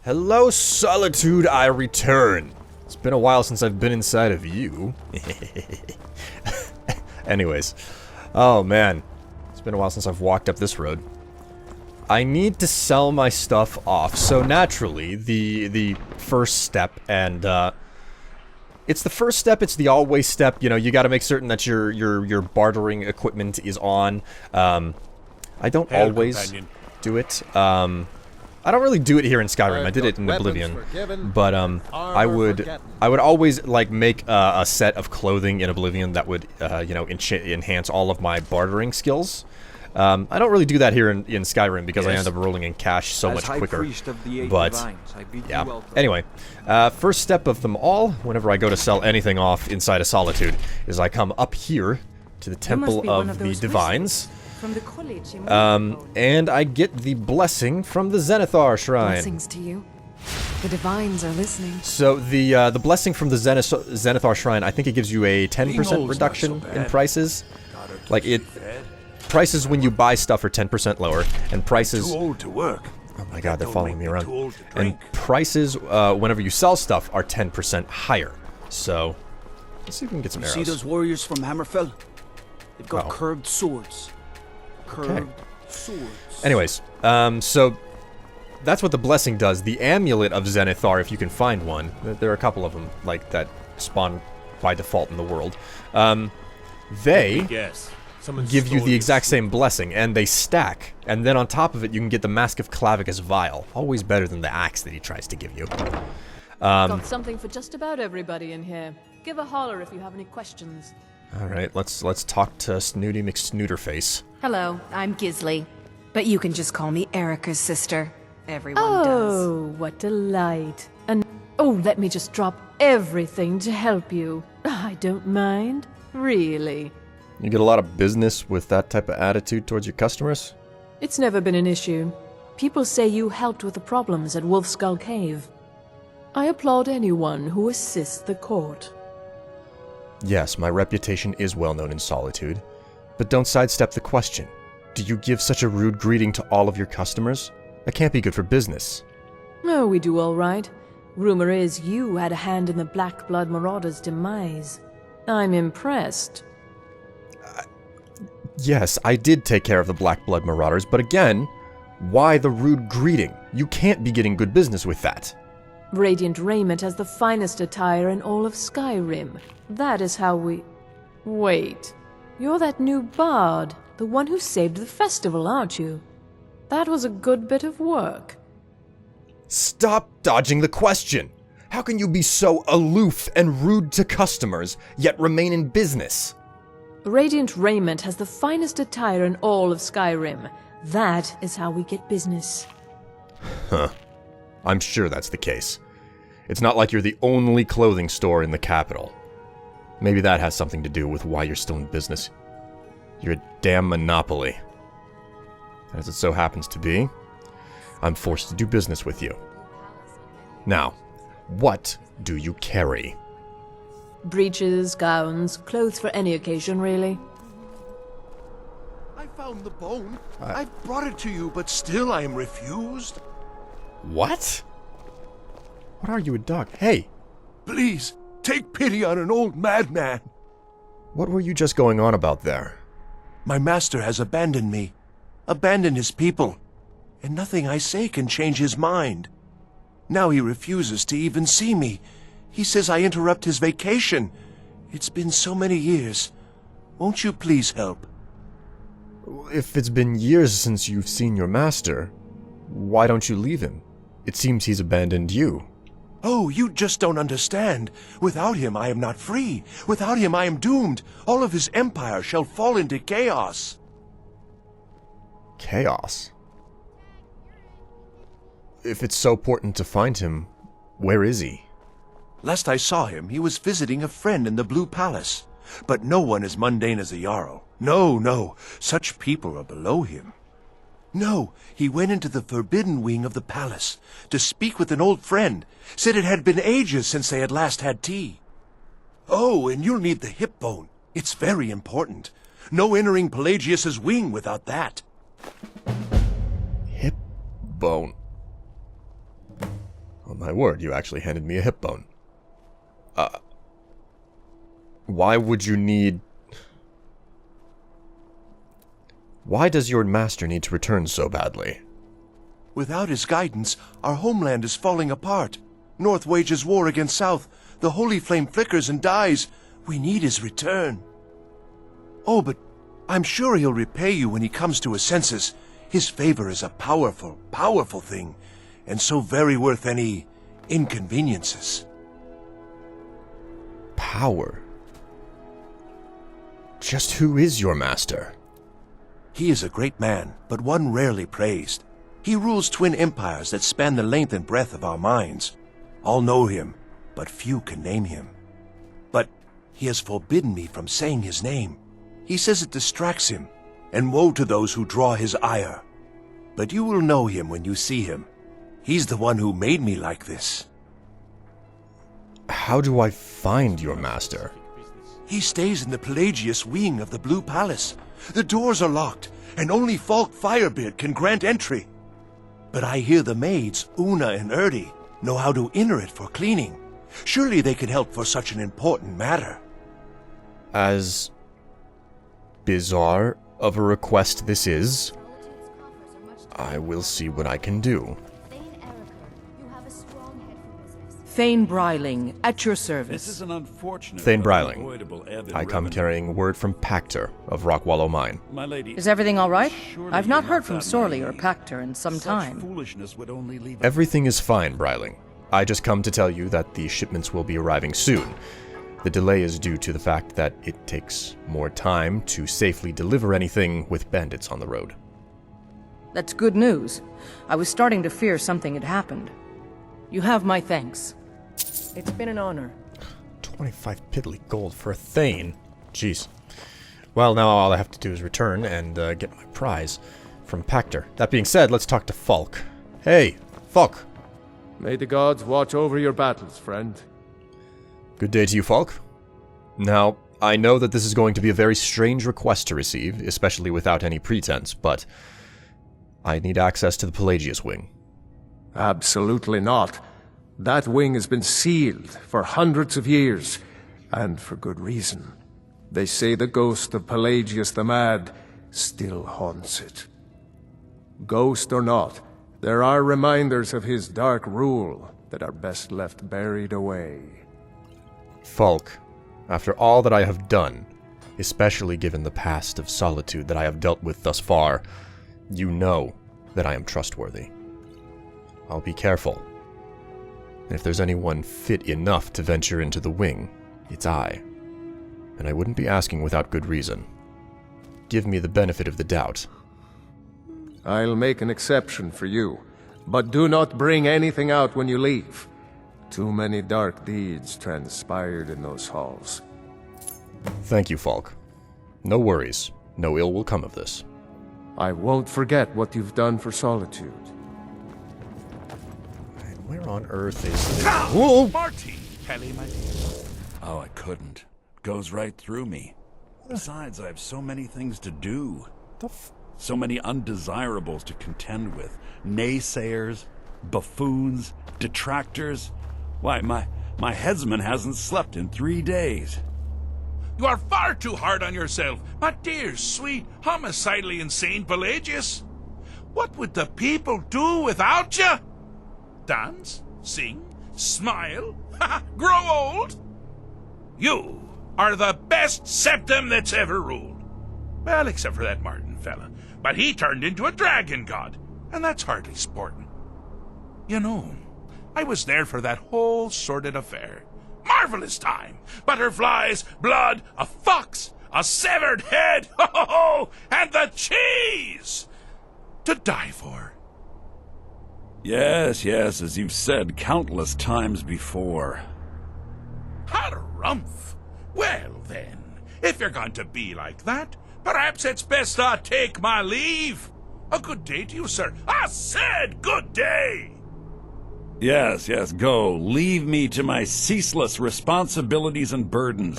Hello, Solitude, I return. It's been a while since I've been inside of you. Anyways. Oh, man. It's been a while since I've walked up this road. I need to sell my stuff off, so naturally, the first step, and, it's the first step, it's the always step, you know, you gotta make certain that your bartering equipment is on. I don't always do it. I don't really do it here in Skyrim. I did it in Oblivion, but I would always like make a set of clothing in Oblivion that would you know, enhance all of my bartering skills. I don't really do that here in Skyrim because I end up rolling in cash so much quicker. But yeah. Anyway, first step of them all, whenever I go to sell anything off inside of Solitude, is I come up here to the Temple of the Divines. From the college and I get the blessing from the Zenithar Shrine. Blessings to you. The Divines are listening. So the blessing from the Zenithar Shrine, I think it gives you a 10% reduction in prices. Like prices when you buy stuff are 10% lower, and prices. Too old to work. Oh my God, they're following me around. And prices whenever you sell stuff are 10% higher. So let's see if we can get some arrows. See those warriors from Hammerfell? They've got curved swords. Okay. Anyways, so that's what the blessing does. The amulet of Zenithar, if you can find one, there are a couple of them like that spawn by default in the world. They give you the exact same blessing, and they stack. And then on top of it, you can get the Mask of Clavicus Vial. Always better than the axe that he tries to give you. Got something for just about everybody in here. Give a holler if you have any questions. Alright, let's talk to Snooty McSnooterface. Hello, I'm Gisley. But you can just call me Erica's sister. Everyone does. Oh, what delight. And oh, let me just drop everything to help you. I don't mind. Really. You get a lot of business with that type of attitude towards your customers? It's never been an issue. People say you helped with the problems at Wolfskull Cave. I applaud anyone who assists the court. Yes, my reputation is well known in Solitude. But don't sidestep the question. Do you give such a rude greeting to all of your customers? That can't be good for business. Oh, we do all right. Rumor is you had a hand in the Black Blood Marauders' demise. I'm impressed. Yes, I did take care of the Black Blood Marauders, but again, why the rude greeting? You can't be getting good business with that. Radiant Raiment has the finest attire in all of Skyrim. That is how we... Wait. You're that new bard, the one who saved the festival, aren't you? That was a good bit of work. Stop dodging the question! How can you be so aloof and rude to customers, yet remain in business? Radiant Raiment has the finest attire in all of Skyrim. That is how we get business. Huh. I'm sure that's the case. It's not like you're the only clothing store in the capital. Maybe that has something to do with why you're still in business. You're a damn monopoly. As it so happens to be, I'm forced to do business with you. Now, what do you carry? Breeches, gowns, clothes for any occasion, really. I found the bone. I've brought it to you, but still I am refused. What? What are you, a dog? Hey! Please, take pity on an old madman. What were you just going on about there? My master has abandoned me, abandoned his people, and nothing I say can change his mind. Now he refuses to even see me. He says I interrupt his vacation. It's been so many years. Won't you please help? If it's been years since you've seen your master, why don't you leave him? It seems he's abandoned you. Oh, you just don't understand. Without him, I am not free. Without him, I am doomed. All of his empire shall fall into chaos. Chaos? If it's so important to find him, where is he? Last I saw him, he was visiting a friend in the Blue Palace. But no one as mundane as a Jarl. No, no, such people are below him. No, he went into the forbidden wing of the palace to speak with an old friend. Said it had been ages since they had last had tea. Oh, and you'll need the hip bone. It's very important. No entering Pelagius's wing without that. Hip bone. my word, you actually handed me a hip bone. Why would you need... Why does your master need to return so badly? Without his guidance, our homeland is falling apart. North wages war against South. The holy flame flickers and dies. We need his return. Oh, but I'm sure he'll repay you when he comes to his senses. His favor is a powerful, powerful thing, and so very worth any inconveniences. Power? Just who is your master? He is a great man, but one rarely praised. He rules twin empires that span the length and breadth of our minds. All know him, but few can name him. But he has forbidden me from saying his name. He says it distracts him, and woe to those who draw his ire. But you will know him when you see him. He's the one who made me like this. How do I find your master? He stays in the Pelagius wing of the Blue Palace. The doors are locked, and only Falk Firebeard can grant entry. But I hear the maids, Una and Erdi, know how to enter it for cleaning. Surely they can help for such an important matter. As bizarre of a request this is, I will see what I can do. Thane Bryling, at your service. This is an unfortunate Thane but Bryling. unavoidable ebb and I come ribbon. carrying word from Pactor of Rockwallow Mine. My lady, Is everything all right? surely I've not you're heard from that Sorley or naive. Pactor in some Such time. foolishness would only leave Everything is fine, Bryling. I just come to tell you that the shipments will be arriving soon. The delay is due to the fact that it takes more time to safely deliver anything with bandits on the road. That's good news. I was starting to fear something had happened. You have my thanks. It's been an honor. 25 piddly gold for a Thane. Jeez. Well, now all I have to do is return and get my prize from Pactor. That being said, let's talk to Falk. Hey, Falk. May the gods watch over your battles, friend. Good day to you, Falk. Now, I know that this is going to be a very strange request to receive, especially without any pretense, but I need access to the Pelagius wing. Absolutely not. That wing has been sealed for hundreds of years, and for good reason. They say the ghost of Pelagius the Mad still haunts it. Ghost or not, there are reminders of his dark rule that are best left buried away. Falk, after all that I have done, especially given the past of solitude that I have dealt with thus far, you know that I am trustworthy. I'll be careful. And if there's anyone fit enough to venture into the wing, it's I. And I wouldn't be asking without good reason. Give me the benefit of the doubt. I'll make an exception for you, but do not bring anything out when you leave. Too many dark deeds transpired in those halls. Thank you, Falk. No worries. No ill will come of this. I won't forget what you've done for Solitude. And where on earth is... Whoa! Marty! Kelly, my dear. Oh, I couldn't. Goes right through me. Besides, I have so many things to do. So many undesirables to contend with. Naysayers, buffoons, detractors. Why, my headsman hasn't slept in 3 days. You are far too hard on yourself, my dear, sweet, homicidally insane Pelagius. What would the people do without you? Dance? Sing? Smile? Grow old? You are the best septum that's ever ruled. Well, except for that Martin fella. But he turned into a dragon god, and that's hardly sporting. You know, I was there for that whole sordid affair. Marvelous time. Butterflies, blood, a fox, a severed head, and the cheese to die for. Yes, as you've said countless times before. Harumph. Well, then, if you're going to be like that, perhaps it's best I take my leave. A good day to you, sir. I said good day. Yes, go. Leave me to my ceaseless responsibilities and burdens.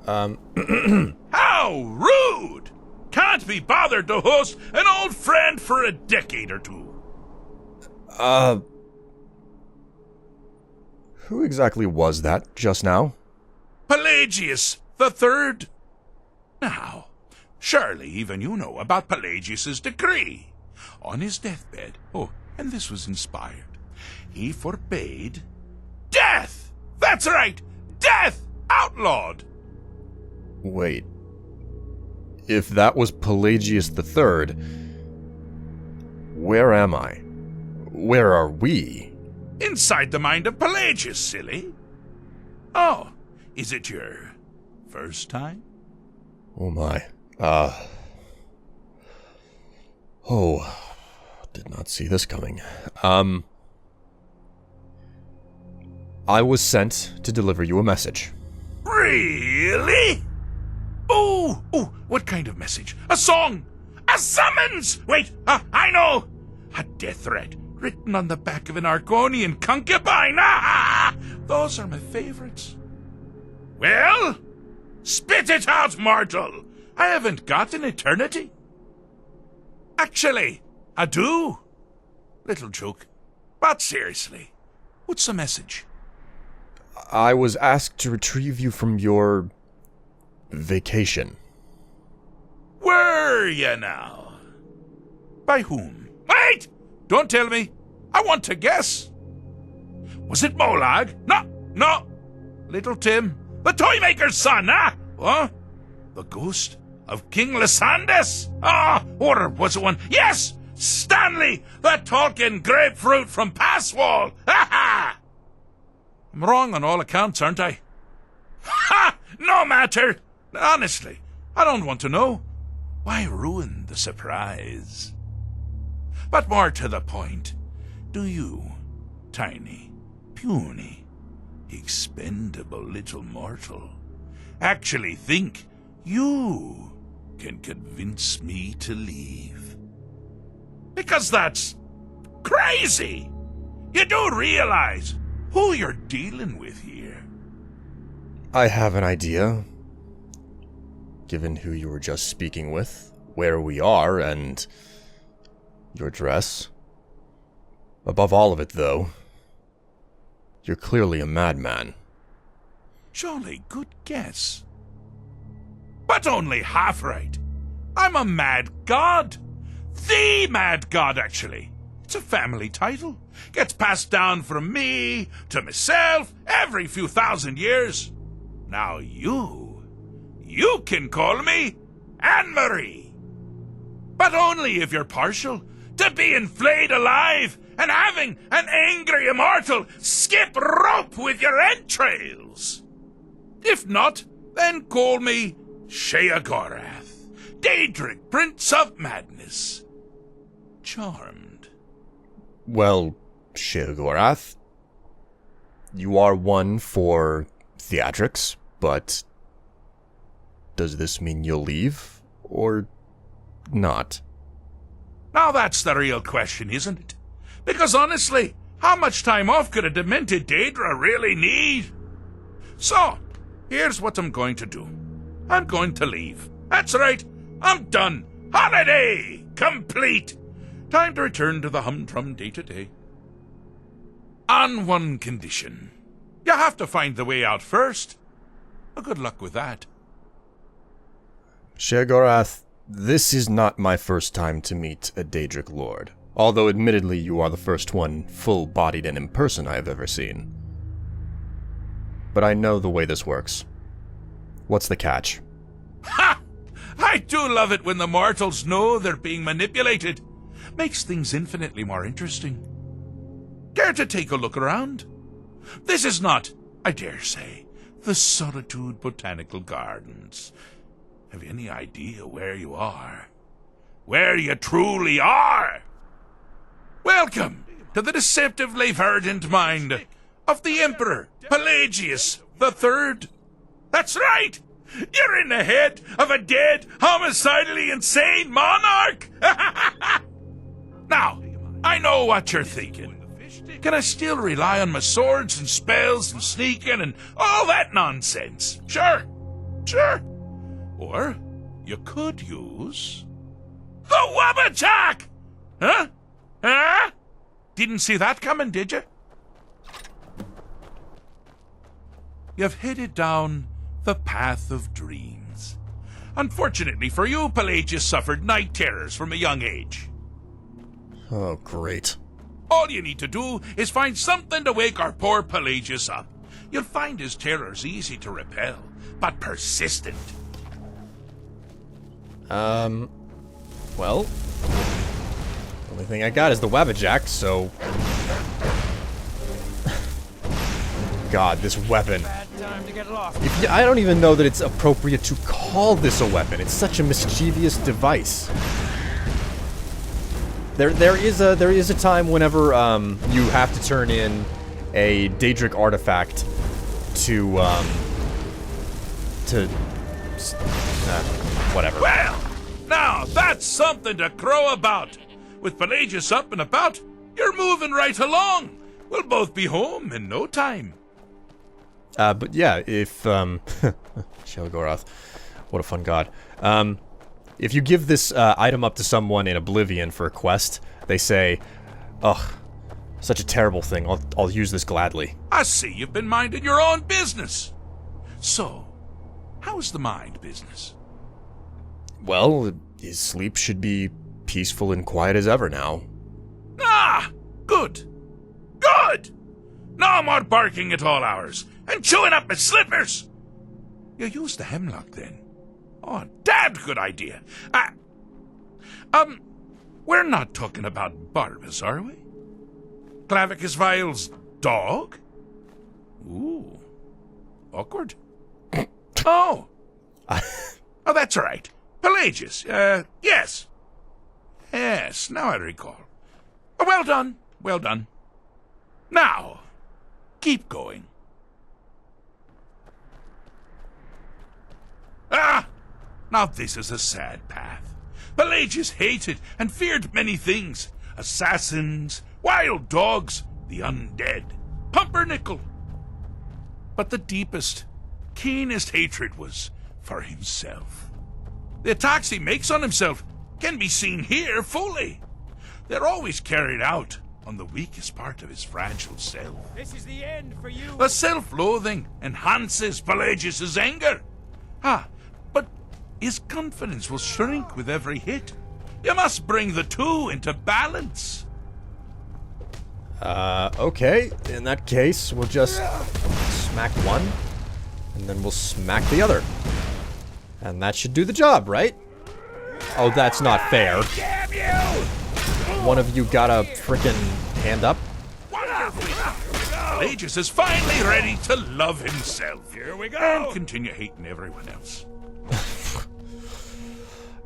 How rude! Can Can't be bothered to host an old friend for a decade or two. Who exactly was that just now? Pelagius the Third. Now, surely even you know about Pelagius's decree. On his deathbed, and this was inspired, he forbade death! That's right! Death! Outlawed! Wait. If that was Pelagius the Third, where am I? Where are we? Inside the mind of Pelagius, silly. Oh, is it your first time? Oh my. Did not see this coming. I was sent to deliver you a message. Really? Oh, what kind of message? A song? A summons? Wait, I know! A death threat written on the back of an Argonian concubine. Those are my favorites. Well, spit it out, mortal. I haven't got an eternity. Actually, I do. Little joke. But seriously, what's the message? I was asked to retrieve you from your vacation. Were you now? By whom? Wait! Don't tell me. I want to guess. Was it Molag? No. Little Tim, the Toymaker's son, What? The ghost of King Lysandas? Or was it one? Yes! Stanley, the talking grapefruit from Passwall! I'm wrong on all accounts, aren't I? No matter! Honestly, I don't want to know. Why ruin the surprise? But more to the point, do you, tiny, puny, expendable little mortal, actually think you can convince me to leave? Because that's crazy! You do realize who you're dealing with here? I have an idea. Given who you were just speaking with, where we are, and your dress. Above all of it, though, you're clearly a madman. Jolly good guess. But only half right. I'm a mad god. The mad god, actually. It's a family title. Gets passed down from me to myself every few thousand years. Now you can call me Anne-Marie. But only if you're partial to being flayed alive and having an angry immortal skip rope with your entrails. If not, then call me Sheogorath, Daedric Prince of Madness. Charmed. Well, Sheogorath, you are one for theatrics, but does this mean you'll leave, or not? Now that's the real question, isn't it? Because honestly, how much time off could a demented Daedra really need? So, here's what I'm going to do. I'm going to leave. That's right, I'm done. Holiday complete. Time to return to the humdrum day-to-day. On one condition. You have to find the way out first. Well, good luck with that. Sheogorath, this is not my first time to meet a Daedric Lord, although admittedly you are the first one full-bodied and in person I have ever seen. But I know the way this works. What's the catch? Ha! I do love it when the mortals know they're being manipulated. Makes things infinitely more interesting. Care to take a look around? This is not, I dare say, the Solitude Botanical Gardens. Have you any idea where you are? Where you truly are? Welcome to the deceptively verdant mind of the Emperor Pelagius the Third. That's right! You're in the head of a dead, homicidally insane monarch! Now, I know what you're thinking. Can I still rely on my swords and spells and sneaking and all that nonsense? Sure. Or you could use the Wabbajack! Huh? Huh? Didn't see that coming, did you? You've headed down the path of dreams. Unfortunately for you, Pelagius suffered night terrors from a young age. Oh, great. All you need to do is find something to wake our poor Pelagius up. You'll find his terrors easy to repel, but persistent. Well, the only thing I got is the Wabbajack, so... God, this weapon. I don't even know that it's appropriate to call this a weapon. It's such a mischievous device. There is a time whenever you have to turn in a Daedric artifact to whatever. Well, now that's something to crow about. With Pelagius up and about, you're moving right along. We'll both be home in no time. But yeah, if Sheogorath, what a fun god. If you give this item up to someone in Oblivion for a quest, they say, "Ugh, such a terrible thing. I'll use this gladly." I see you've been minding your own business. So, how's the mind business? Well, his sleep should be peaceful and quiet as ever now. Ah, good. Good! No more barking at all hours and chewing up my slippers. You use the hemlock then. Oh, damned good idea. We're not talking about Barbas, are we? Clavicus Vile's dog? Ooh, awkward. Oh. Oh, that's all right. Pelagius, yes. Yes, now I recall. Well done, well done. Now, keep going. Ah! Now this is a sad path. Pelagius hated and feared many things. Assassins, wild dogs, the undead, pumpernickel. But the deepest, keenest hatred was for himself. The attacks he makes on himself can be seen here fully. They're always carried out on the weakest part of his fragile self. This is the end for you. The self-loathing enhances Pelagius's anger. But his confidence will shrink with every hit. You must bring the two into balance. Okay. In that case, we'll just smack one, and then we'll smack the other. And that should do the job, right? Oh, that's not fair. Damn you! One of you got a frickin' hand up? Pelagius is finally ready to love himself. Here we go. And continue hating everyone else.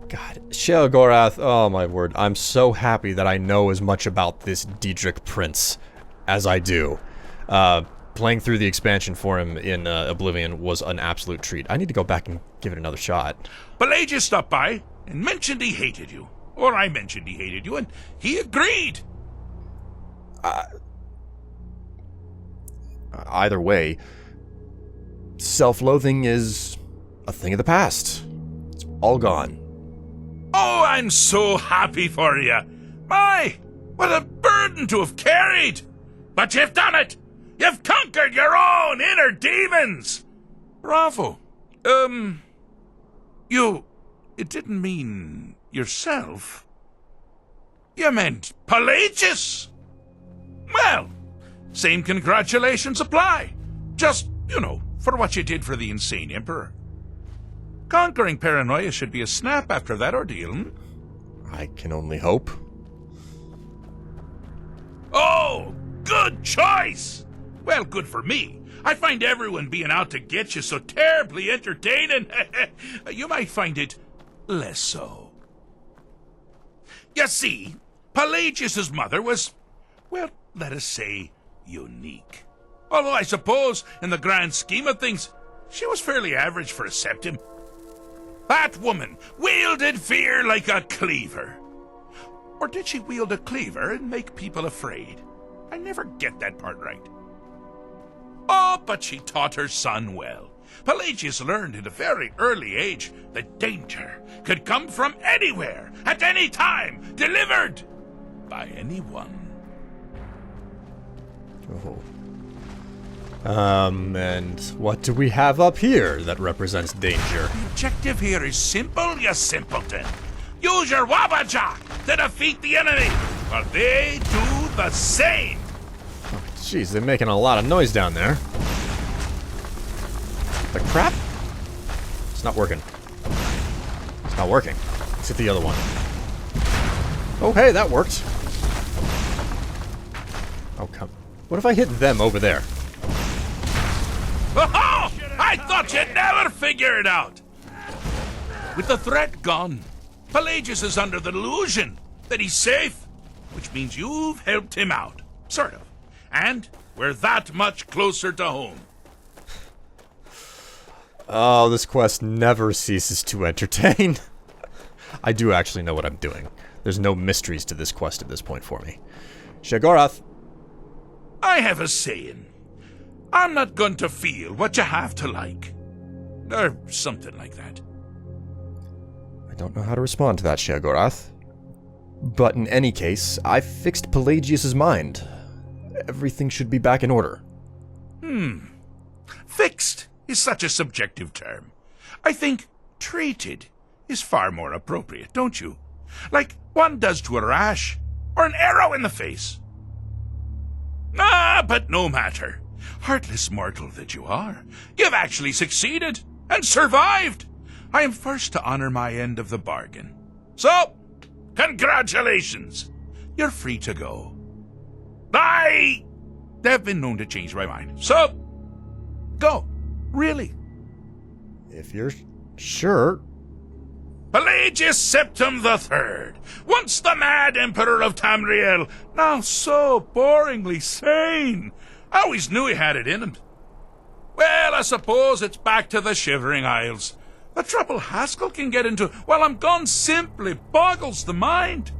God, Sheogorath, oh my word. I'm so happy that I know as much about this Daedric prince as I do. Playing through the expansion for him in Oblivion was an absolute treat. I need to go back and give it another shot. Pelagius stopped by and mentioned he hated you. Or I mentioned he hated you, and he agreed. Either way, self-loathing is a thing of the past. It's all gone. Oh, I'm so happy for you. My, what a burden to have carried. But you've done it. You've conquered your own inner demons. Bravo. It didn't mean yourself. You meant Pelagius. Well, same congratulations apply. Just, for what you did for the insane emperor. Conquering paranoia should be a snap after that ordeal, hmm? I can only hope. Oh, good choice! Well, good for me. I find everyone being out to get you so terribly entertaining. You might find it less so. You see, Pelagius's mother was, well, let us say, unique. Although I suppose, in the grand scheme of things, she was fairly average for a septim. That woman wielded fear like a cleaver. Or did she wield a cleaver and make people afraid? I never get that part right. Oh, but she taught her son well. Pelagius learned at a very early age that danger could come from anywhere, at any time, delivered by anyone. Oh. And what do we have up here that represents danger? The objective here is simple, you simpleton. Use your Wabbajack to defeat the enemy, while they do the same. Jeez, they're making a lot of noise down there. The crap? It's not working. It's not working. Let's hit the other one. Oh, hey, that worked. Oh, come. What if I hit them over there? Oh, I thought you'd never figure it out. With the threat gone, Pelagius is under the delusion that he's safe, which means you've helped him out. Sort of. And we're that much closer to home. Oh, this quest never ceases to entertain. I do actually know what I'm doing. There's no mysteries to this quest at this point for me. Sheogorath. I have a saying. I'm not going to feel what you have to like. Or something like that. I don't know how to respond to that, Sheogorath. But in any case, I've fixed Pelagius's mind. Everything should be back in order. Fixed is such a subjective term. I think treated is far more appropriate, don't you? Like one does to a rash, or an arrow in the face. Ah, but no matter. Heartless mortal that you are, you've actually succeeded and survived. I am first to honor my end of the bargain. So, congratulations. You're free to go. They've been known to change my mind. So, go. Really. If you're sure. Pelagius Septim III, once the mad emperor of Tamriel, now so boringly sane. I always knew he had it in him. Well, I suppose it's back to the Shivering Isles. The trouble Haskell can get into while I'm gone simply boggles the mind.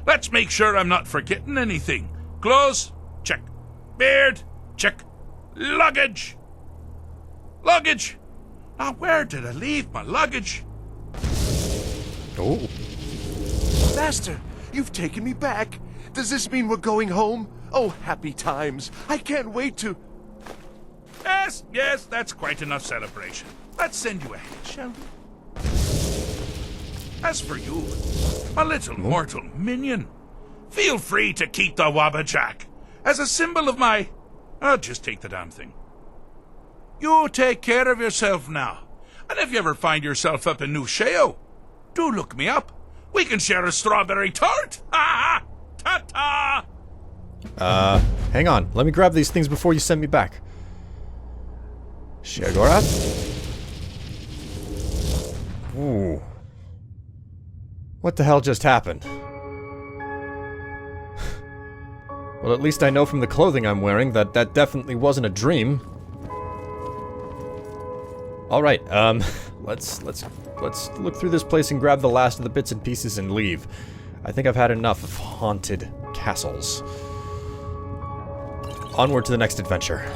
Let's make sure I'm not forgetting anything. Clothes, check. Beard, check. Luggage. Luggage. Now, where did I leave my luggage? Oh. Master, you've taken me back. Does this mean we're going home? Oh, happy times. I can't wait to... Yes, that's quite enough celebration. Let's send you ahead, shall we? As for you, my little mortal minion, feel free to keep the Wabbajack as a symbol of my... I'll just take the damn thing. You take care of yourself now. And if you ever find yourself up in New Sheo, do look me up. We can share a strawberry tart. Ha ha! Ta-ta! Hang on. Let me grab these things before you send me back. Sheogorath? Ooh. What the hell just happened? Well, at least I know from the clothing I'm wearing that that definitely wasn't a dream. Alright, let's look through this place and grab the last of the bits and pieces and leave. I think I've had enough of haunted castles. Onward to the next adventure.